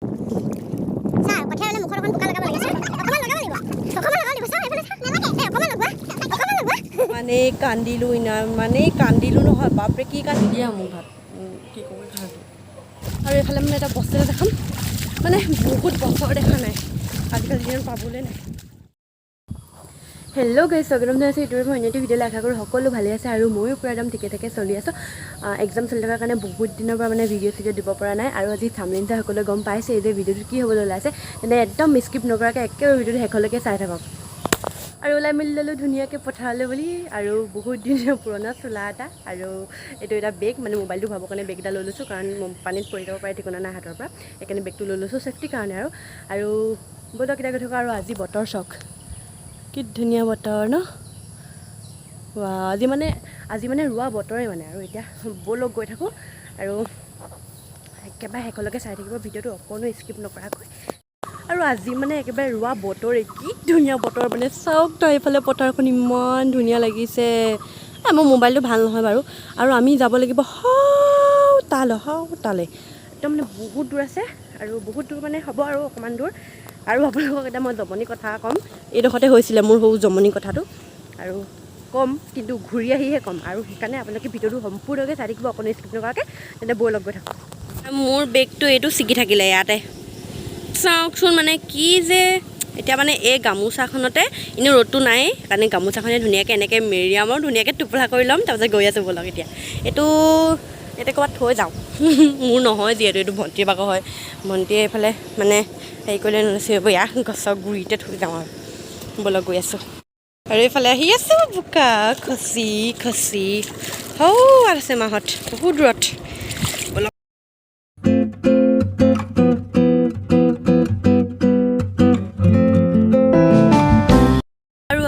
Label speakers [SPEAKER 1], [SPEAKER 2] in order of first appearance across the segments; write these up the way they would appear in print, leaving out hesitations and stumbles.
[SPEAKER 1] Sao, có theo lên một con buka lagam lagi sah? Kamu lagam lagi ba? Kamu lagam lagi sah? Efale sah? Nalage. Kamu lagam ba? Kamu lagam ba?
[SPEAKER 2] মানে কান্দিলো ইনা মানে কান্দিলো নহয় বাপৰে কি কান্দিয়া মোৰ ভাত কি ক'ব খাটো আৰু এফালে মানে এটা বস্তু এটা দেখাম মানে বহুত বছৰ দেখা নাই আজিকালি দিনত পাবলৈ নাই হেল্ল' গাইজ স্বাগতম জনাইছোঁ ইউটিউবৰ মই অন্য ভিডিঅ'লৈ আশা কৰোঁ সকলো ভালে আছে আৰু ময়ো পুৰা একদম ঠিকে ঠাকে চলি আছোঁ এক্সাম চলি থকাৰ কাৰণে বহুত দিনৰ পৰা মানে ভিডিঅ' দিব পৰা নাই আৰু আজি থাম্বনেইল চাই সকলোৱে গম পাইছে যে ভিডিঅ'টো কি হ'বলৈ ওলাইছে তেনে একদম স্কিপ নকৰাকৈ একেবাৰে ভিডিঅ'টো শেষলৈকে চাই থাকক আৰু ওলাই মেলি ল'লোঁ ধুনীয়াকৈ পঠালে বুলি আৰু বহুত দিনৰ পুৰণা চোলা এটা আৰু এইটো এটা বেগ মানে মোবাইলটো ভৰাবৰ কাৰণে বেগ এটা লৈ লৈছোঁ কাৰণ পানীত পৰি যাব পাৰে ঠিকনা নাই হাতৰ পৰা সেইকাৰণে বেগটো লৈ লৈছোঁ ছেফটিৰ কাৰণে আৰু ব'লক কেতিয়া গৈ থাকোঁ আৰু আজি বতৰ চক কি ধুনীয়া বতৰ ন আজি মানে ৰোৱা বতৰে মানে আৰু এতিয়া ব'লক গৈ থাকোঁ আৰু একেবাৰে শেষলৈকে চাই থাকিব ভিডিঅ'টো অকণো স্কিপ নকৰাকৈ আৰু আজি মানে একেবাৰে ৰোৱা বতৰে কি ধুনীয়া বতৰ মানে চাওক তই এইফালে পথাৰখন ইমান ধুনীয়া লাগিছে মোৰ মোবাইলটো ভাল নহয় বাৰু আৰু আমি যাব লাগিব তালে একদম মানে বহুত দূৰ আছে আৰু বহুত দূৰ মানে হ'ব আৰু অকণমান দূৰ আৰু আপোনালোকক এটা মই জমনি কথা ক'ম এইডোখৰতে হৈছিলে মোৰ সৰু জমনি কথাটো আৰু ক'ম কিন্তু ঘূৰি আহিহে ক'ম আৰু সেইকাৰণে আপোনালোকে ভিডিঅ'টো সম্পূৰ্ণকৈ চাই থাকিব অকণো স্কিপ নকৰাকৈ তেন্তে বৈ লগ গৈ থাকক মোৰ বেগটো এইটো ছিগি থাকিলে ইয়াতে চাওকচোন মানে কি যে এতিয়া মানে এই গামোচাখনতে এনেই ৰ'দটো নাই কাৰণে গামোচাখনে ধুনীয়াকৈ এনেকৈ মেৰিয়াম আৰু ধুনীয়াকৈ টোপোলা কৰি ল'ম তাৰপিছত গৈ আছোঁ ব'লক এতিয়া এইটো ক'ৰবাত থৈ যাওঁ মোৰ নহয় যিহেতু এইটো ভণ্টিৰ ভাগৰ হয় ভণ্টিয়ে এইফালে মানে হেৰি কৰিলে নলৈছে বয়া গছৰ গুৰিতে থৈ যাওঁ আৰু ব'লক গৈ আছোঁ আৰু এইফালে আহি আছোঁ বোকা খচি আছে মাহঁত বহুত দূৰত ব'লক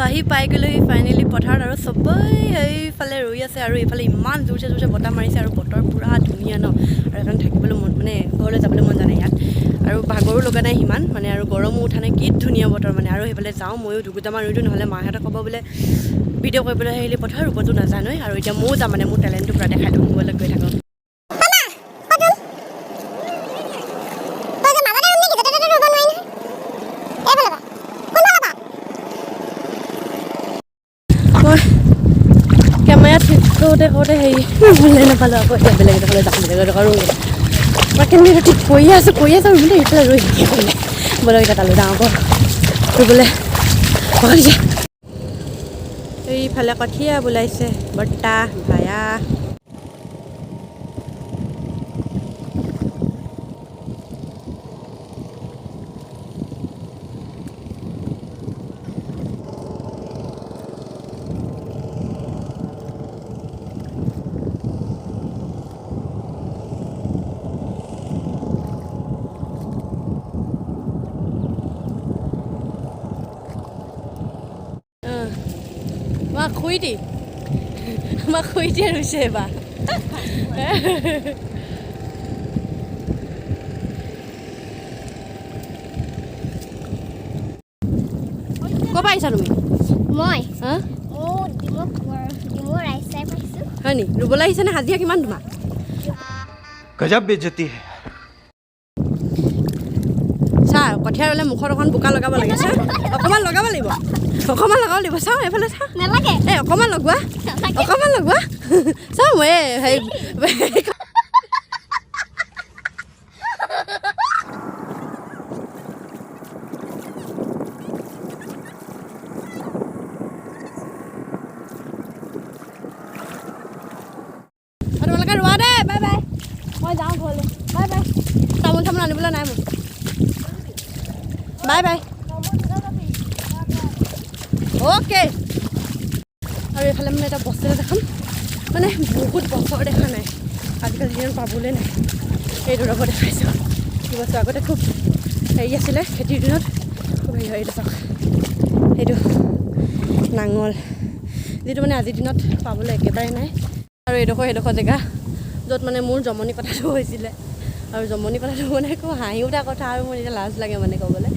[SPEAKER 2] আহি পাই গ'লোহি ফাইনেলি পথাৰত আৰু চবেই এইফালে ৰৈ আছে আৰু এইফালে ইমান জোৰছে বতাহ মাৰিছে আৰু বতৰ পূৰা ধুনীয়া ন আৰু সেইকাৰণে থাকিবলৈ মন মানে ঘৰলৈ যাবলৈ মন জানে ইয়াত আৰু ভাগৰো লগা নাই সিমান মানে আৰু গৰমো উঠা নাই কি ধুনীয়া বতৰ মানে আৰু সেইফালে যাওঁ ময়ো দুগুটামান ৰুই দিওঁ নহ'লে মাহঁতে ক'ব বোলে ভিডিঅ' কৰিবলৈ আহিলে পথাৰ ৰুবতো নাজানোৱেই আৰু এতিয়া ময়ো যাম মানে মোৰ টেলেণ্টটো পূৰা দেখাই দিওঁ মোবাইলত গৈ থাকোঁ কেমেৰাত কৰোঁতে হেৰি ভুলে নাপালোঁ আকৌ এতিয়া বেলেগ এডোখৰলৈ যাম বেলেগ এডোখৰ ৰুম মই কেনেকৈ ঠিক কৰি আছোঁ বোলে এইফালে ৰৈ শিকি কৰিলে ব'লক এতিয়া তালৈ যাওঁ আকৌ ৰুবলৈ পঢ়িছে এইফালে কঠীয়া বোলাইছে বৰ্তা ভায়া আমাক শুই দিয়ে ৰুইছে এইবাৰ ক'ৰ পৰা আহিছা তুমি
[SPEAKER 1] Moi.
[SPEAKER 2] হা
[SPEAKER 1] Oh, dimor rice চাই পাইছোঁ
[SPEAKER 2] হয় নি ৰুবলৈ আহিছে নে হাজিৰা কিমান তোমাৰ
[SPEAKER 3] गजब बेइज्जती है
[SPEAKER 2] চা কঠীয়া ৰুলে মুখত অকণ বোকা লগাব লাগে চা অকণমান লগাব লাগিব চাওঁ এইফালে চা
[SPEAKER 1] নালাগে
[SPEAKER 2] এই অকণমান লগোৱা চাওঁ মই হেৰি তোমালোকে ৰোৱা দেই বাই বাই মই যাওঁ ঘৰলৈ বাই বাই তামোল আনিবলৈ নাই মোৰ বাই বাই অ'কে আৰু এইফালে মানে এটা বস্তু এটা দেখাম মানে বহুত বছৰ দেখা নাই আজিকালি দিনত পাবলৈ নাই এইটো ৰ'ব দেখাইছোঁ কি বস্তু আগতে খুব হেৰি আছিলে খেতিৰ দিনত খুব হেৰি হয় চাওক সেইটো নাঙল যিটো মানে আজিৰ দিনত পাবলৈ একেবাৰে নাই আৰু সেইডোখৰ জেগা য'ত মানে মোৰ জমনি কথাটো হৈছিলে আৰু জমনি কথাটো মানে খুব হাঁহি উঠা কথা আৰু মোৰ এতিয়া লাজ লাগে মানে ক'বলৈ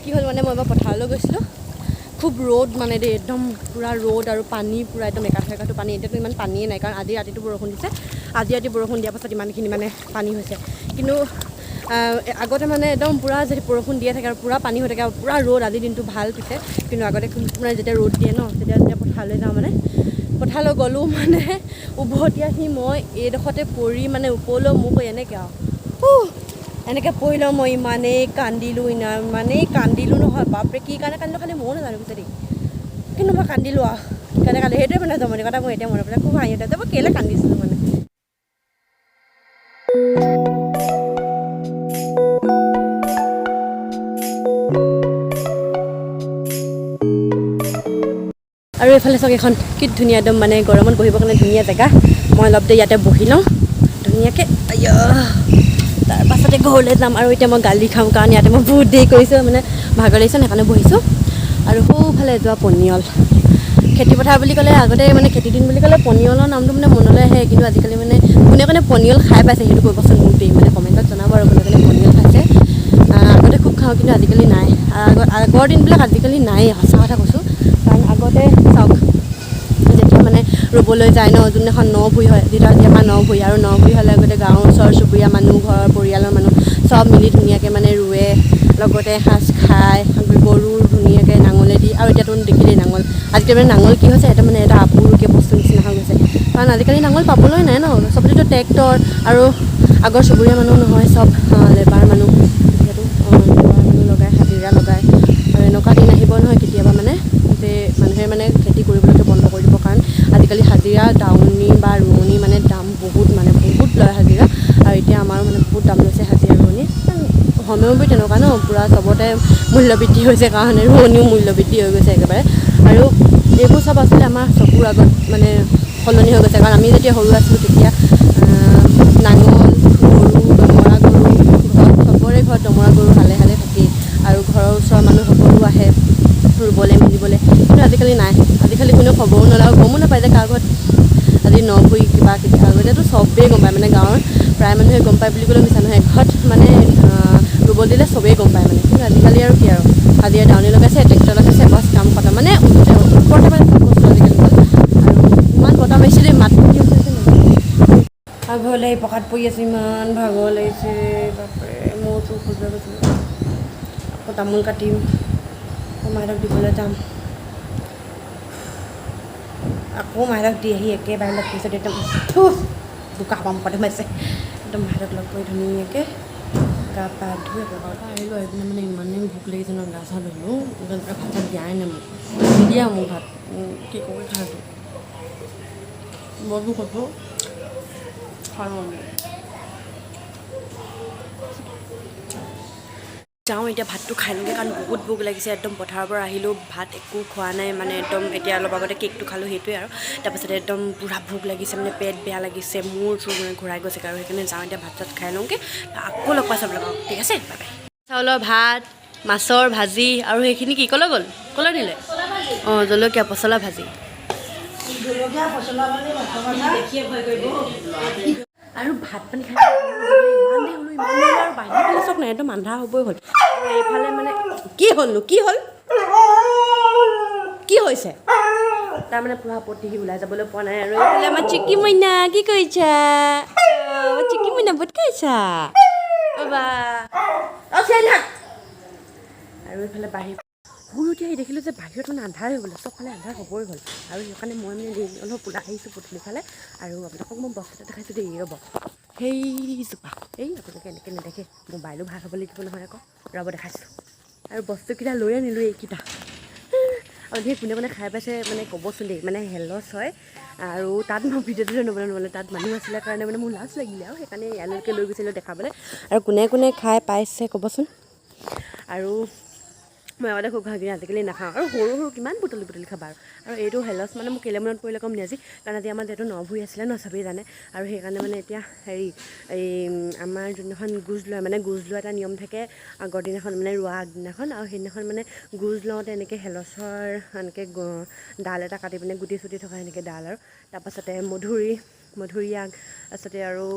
[SPEAKER 2] কি হ'ল মানে মই এবাৰ পথাৰলৈ গৈছিলোঁ খুব ৰ'দ মানে দেই একদম পূৰা ৰ'দ আৰু পানী পূৰা একদম একাঠো পানী এতিয়াতো ইমান পানীয়ে নাই কাৰণ আজি ৰাতিটো বৰষুণ দিছে আজি ৰাতি বৰষুণ দিয়াৰ পাছত ইমানখিনি মানে পানী হৈছে কিন্তু আগতে মানে একদম পূৰা যদি বৰষুণ দিয়ে থাকে আৰু পূৰা পানী হৈ থাকে আৰু পূৰা ৰ'দ আজিৰ দিনটো ভাল পিছে কিন্তু আগতে মানে যেতিয়া ৰ'দ দিয়ে ন তেতিয়া পথাৰলৈ যাওঁ মানে পথাৰলৈ গ'লোঁ মানে উভতি আহি মই এইডোখৰতে পৰি মানে ওপৰলৈ মোক এনেকৈ আৰু এনেকৈ পৰি লওঁ মই ইমানেই কান্দিলোঁ নহয় বাপৰে কি কাৰণে কান্দিলোঁ খালি ময়ো নাজানো পিছে দেই কিন্তু মই কান্দিলোঁ আৰু সেইকাৰণে সেইটোৱে মানে জমনি কথা মই এতিয়া মনত পেলাই খুব হাঁহি উঠে মই কেলৈ কান্দিছিলোঁ মানে আৰু এইফালে চাওক এখন কি ধুনীয়া একদম মানে গৰমত বহিবৰ কাৰণে ধুনীয়া জেগা মই অলপ দেৰি ইয়াতে বহি লওঁ ধুনীয়াকৈ তাৰপাছতে ঘৰলৈ যাম আৰু এতিয়া মই গালি খাওঁ কাৰণ ইয়াতে মই বহুত দেৰি কৰিছোঁ মানে ভাগৰ লাগিছে সেইকাৰণে বহিছোঁ আৰু সোঁফালে যোৱা পনিয়ল খেতি পথাৰ বুলি ক'লে আগতে মানে খেতি দিন বুলি ক'লে পনিয়লৰ নামটো মানে মনলৈ আহে কিন্তু আজিকালি মানে কোনে পনিয়ল খাই পাইছে সেইটো কৰিবচোন মোক দেই মানে কমেণ্টত জনাব আৰু কোনে পনিয়ল খাইছে আগতে খুব খাওঁ কিন্তু আজিকালি নাই আগৰ দিনবিলাক আজিকালি নাই সঁচা কথা কৈছোঁ কাৰণ আগতে চাওক যেতিয়া মানে ৰুবলৈ যায় ন যোনদিনাখন ন ভূঁই হয় যেতিয়া আমাৰ ন ভূঁই আৰু ন ভূঁই হ'লে আগতে গাঁৱৰ ওচৰ চুবুৰীয়া মানুহ ঘৰৰ পৰিয়ালৰ মানুহ চব মিলি ধুনীয়াকৈ মানে ৰুৱে লগতে এসাঁজ খায় গৰুৰ ধুনীয়াকৈ নাঙলেদি আৰু এতিয়াতো দেখিলেই নাঙল আজিকালি মানে নাঙল কি হৈছে এটা মানে এটা আপুৰুকৈ বস্তু নিচিনা হৈ গৈছে কাৰণ আজিকালি নাঙল পাবলৈ নাই ন চবতেতো ট্ৰেক্টৰ আৰু আগৰ চুবুৰীয়া মানুহ নহয় চব লেবাৰ মানুহ যিহেতু লেবাৰ মানুহ লগাই হাজিৰা লগায় আৰু এনেকুৱা দিন আহিব নহয় কেতিয়াবা মানে যে মানুহে মানে খেতি কৰিবলৈকে বন্ধ কৰি দিব কাৰণ আজিকালি হাজিৰা দাৱনী বা ৰোৱনী মানে দাম বহুত লয় হাজিৰা আৰু এতিয়া আমাৰো মানে বহুত দাম লৈছে হাজিৰা ৰোৱনী সময়বোৰ তেনেকুৱা ন পূৰা চবতে মূল্যবৃদ্ধি হৈছে কাৰণে ৰোৱনীও মূল্যবৃদ্ধি হৈ গৈছে একেবাৰে আৰু এইবোৰ চব আচলতে আমাৰ চকুৰ আগত মানে সলনি হৈ গৈছে কাৰণ আমি যেতিয়া সৰু আছিলোঁ তেতিয়া নাঙল গৰু দমৰা গৰু চবৰে ঘৰত দমৰা গৰু হালে থাকেই আৰু ঘৰৰ ওচৰৰ মানুহ সকলো আহে ৰুবলৈ মেলিবলৈ কিন্তু আজিকালি নাই আজিকালি কোনেও খবৰো নলয় গমো নাপায় যে কাৰ ঘৰত আজি ন ভূঁই কিবা কিবি আগতেতো চবেই গম পায় মানে গাঁৱৰ প্ৰায় মানুহে গম পায় বুলি ক'লেও মিছা নহয় এঘৰত মানে ৰুবলৈ দিলে চবেই গম পায় মানে কিন্তু আজিকালি আৰু কি আৰু হাজিৰা দাৱনী লগাইছে ট্ৰেক্টৰ লগাইছে বছ কাম খতম মানে ওপৰতে মানে চব বস্তু আজিকালি হ'ল আৰু ইমান বতাহ মাৰিছিলে মাত কি হৈছে আৰু ঘৰলৈ পকাত পৰি আছোঁ ইমান ভাগৰ লাগিছে বাপৰে মূৰটো খোজুৱাই গৈছোঁ আকৌ তামোল কাটিম মাহঁতক দিবলৈ যাম আকৌ মাহঁতক দি আহি একেবাৰে লগ পিছত একদম বোকা পাম পাতে মাৰিছে একদম মাহঁতক লগ কৰি ধুনীয়াকৈ গা পা ধুই একেবাৰে আহিলোঁ আহি পিনে মানে ইমানেই ভোক লাগিছে ন গা চা ধুলোঁ ভাত চাত দিয়াই নাই মোক নিদিয়া মোক ভাত কি কৰি খাইছোঁ মইতো কৈছোঁ খাওঁ যাওঁ এতিয়া ভাতটো খাই লওঁগৈ কাৰণ বহুত ভোক লাগিছে একদম পথাৰৰ পৰা আহিলোঁ ভাত একো খোৱা নাই মানে একদম এতিয়া অলপ আগতে কেকটো খালোঁ সেইটোৱে আৰু তাৰপাছতে একদম পূৰা ভোক লাগিছে মানে পেট বেয়া লাগিছে মূৰ চুৰ মানে ঘূৰাই গৈছে আৰু সেইকাৰণে যাওঁ এতিয়া ভাত চাত খাই লওঁগৈ আকৌ লগ পাই চাব লগাওঁ ঠিক আছে বাই বাই চাউলৰ ভাত মাছৰ ভাজি আৰু সেইখিনি কি ক'লৈ গ'ল ক'লৈ নিলে অঁ জলকীয়া পচলা ভাজি আৰু ভাত পানী খাই ইমান আৰু বাহিৰলৈ চাওক নাই একদম আন্ধাৰ হ'বই হ'ল আৰু এইফালে মানে কি হ'লনো কি হ'ল কি হৈছে তাৰমানে পূৰা আপত্তি ওলাই যাবলৈ পোৱা নাই আৰু এইফালে আমাৰ চিকি মইনা কি কৰিছা চিকি মইনা বহুত কৰিছা বাবা আৰু এইফালে বাহিৰ শুই উঠি আহি দেখিলোঁ যে বাহিৰত মানে আন্ধাৰ হৈ গ'ল চবফালে আন্ধাৰ হ'বই হ'ল আৰু সেইকাৰণে মই মানে অলপ ওলাই আহিছোঁ পদূলি ফালে আৰু আপোনালোকক মই বস্তু এটা দেখাইছোঁ দেই ৰ'ব সেইজোপা এই আপোনালোকে এনেকৈ নেদেখে মোবাইলো ভাল হ'ব লাগিব নহয় আকৌ ৰ'ব দেখাইছোঁ আৰু বস্তুকেইটা লৈ আনিলোঁ এইকেইটা আৰু সেই কোনে খাই পাইছে মানে ক'বচোন দেই মানে হেলছ হয় আৰু তাত মই ভিডিঅ'টো নবনাই নহ'লে তাত মানুহ আছিলে কাৰণে মানে মোৰ লাজ লাগিলে আৰু সেইকাৰণে ইয়ালৈকে লৈ গৈছিলোঁ দেখাবলৈ আৰু কোনে খাই পাইছে ক'বচোন আৰু মই আগতে খুব খাওঁ কিন্তু আজিকালি নাখাওঁ আৰু সৰু কিমান বুটলি খাবা আৰু এইটো হেলছ মানে মোক কেলে মনত পৰিলে ক'ম নি আজি কাৰণ আজি আমাৰ যিহেতু ন ভূঁই আছিলে ন চবেই জানে আৰু সেইকাৰণে মানে এতিয়া হেৰি এই আমাৰ যোনদিনাখন গুজ লয় মানে গুজ লোৱা এটা নিয়ম থাকে আগৰ দিনাখন মানে ৰোৱা আগদিনাখন আৰু সেইদিনাখন মানে গুজ লওঁতে এনেকৈ হেলচৰ এনেকৈ ডাল এটা কাটি পিনে গুটি চুটি থকা এনেকৈ ডাল আৰু তাৰপাছতে মধুৰি আগ তাৰপাছতে আৰু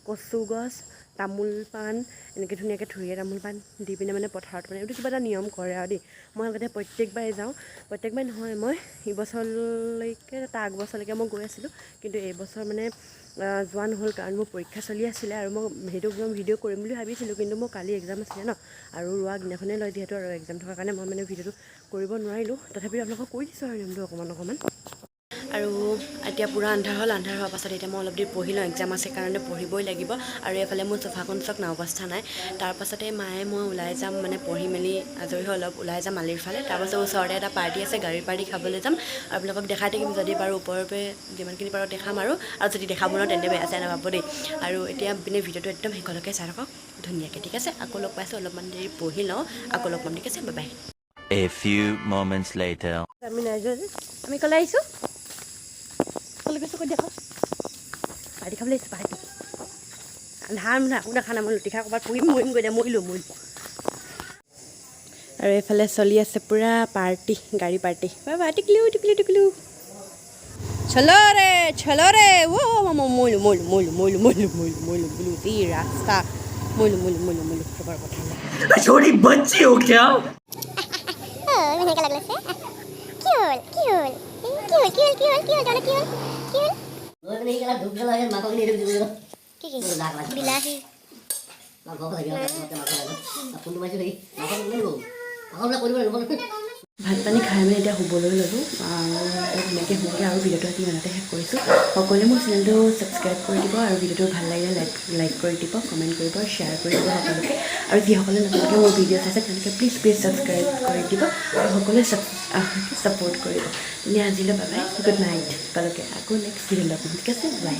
[SPEAKER 2] কচু গছ তামোল পাণ এনেকৈ ধুনীয়াকৈ থুৰীয়া তামোল পাণ দি পিনে মানে পথাৰত মানে এইটো কিবা এটা নিয়ম কৰে আৰু দেই। মই আগতে প্ৰত্যেকবাৰে যাওঁ, প্ৰত্যেকবাৰ নহয়, মই এইবছৰলৈকে তাৰ আগবছৰলৈকে মই গৈ আছিলোঁ, কিন্তু এইবছৰ মানে যোৱা নহ'ল কাৰণ মোৰ পৰীক্ষা চলি আছিলে আৰু মই সেইটো ভিডিঅ' কৰিম বুলি ভাবিছিলোঁ, কিন্তু মোৰ কালি এক্সাম আছিলে ন, আৰু ৰোৱা দিনাখনেই লয় যিহেতু, আৰু এক্সাম থকাৰ কাৰণে মই মানে ভিডিঅ'টো কৰিব নোৱাৰিলোঁ। তথাপিও আপোনালোকক কৈ দিছোঁ আৰু নিয়মটো অকণমান। আৰু এতিয়া পূৰা আন্ধাৰ হ'ল, আন্ধাৰ হোৱাৰ পাছত এতিয়া মই অলপ দেৰি পঢ়ি লওঁ, এক্সাম আছে কাৰণে পঢ়িবই লাগিব। আৰু এইফালে মোৰ চোফাখন চক না অৱস্থা নাই। তাৰপাছতে মায়ে মই ওলাই যাম, মানে পঢ়ি মেলি আজৰি হৈ অলপ ওলাই যাম আলিৰ ফালে। তাৰপাছত ওচৰতে এটা পাৰ্টি আছে, গাড়ীৰ পাৰ্টি খাবলৈ যাম, আৰু আপোনালোকক দেখাই থাকিম যদি পাৰোঁ, ওপৰতে যিমানখিনি পাৰোঁ দেখাম, আৰু যদি দেখাব নোৱাৰোঁ তেন্তে বেয়া চেয়া নাপাব দেই। আৰু এতিয়া মানে ভিডিঅ'টো একদম শেষলৈকে চাই থাকক ধুনীয়াকৈ, ঠিক আছে। আকৌ লগ পাইছোঁ, অলপমান দেৰি পঢ়ি লওঁ, আকৌ লগ পাম, ঠিক আছে, bye bye.
[SPEAKER 3] A few moments later.
[SPEAKER 2] আমি নাই যোৱা যে, আমি ক'লে আহিছোঁ, ক'লে গৈছোঁ, কৈ দেখক পাৰ্টি খাবলৈ আহিছোঁ, পাৰ্টি আন্ধাৰ একো দেখা নাই, মই লুটি খাই ক'ৰবাত মৰিমগৈ দে, মৰিলোঁ। আৰু এইফালে চলি আছে পূৰা পাৰ্টি, গাড়ী পাৰ্টি, টিকলিও চলো ৰে মৰিলোঁ বোলো এই ৰাস্তা, মৰিলোঁ চবৰ কথা
[SPEAKER 3] छोटी बच्ची हो क्या?
[SPEAKER 1] ইমান হেঁকা লাগছে। কি হ'ল কি বিলাহী
[SPEAKER 2] ভাত পানী খাই মেলি এতিয়া শুবলৈ ল'লোঁ, ধুনীয়াকৈ শুওঁগৈ, আৰু ভিডিঅ'টো আজি ইমানতে শেষ কৰিছোঁ। সকলোৱে মোৰ চেনেলটো ছাবস্ক্ৰাইব কৰি দিব, আৰু ভিডিঅ'টো ভাল লাগিলে লাইক কৰি দিব, কমেণ্ট কৰিব, শ্বেয়াৰ কৰি দিব সকলোকে। আৰু যিসকলে নতুনকৈ মোৰ ভিডিঅ' চাইছে তেওঁলোকে প্লিজ ছাবস্ক্ৰাইব কৰি দিব, আৰু সকলোৱে ছাপোৰ্ট কৰিব। আজিলৈ বাই বাই, গুড নাইট সকলোকে, আকৌ নেক্সট ভিডিঅ' লগ পাম, ঠিক আছে, বাই।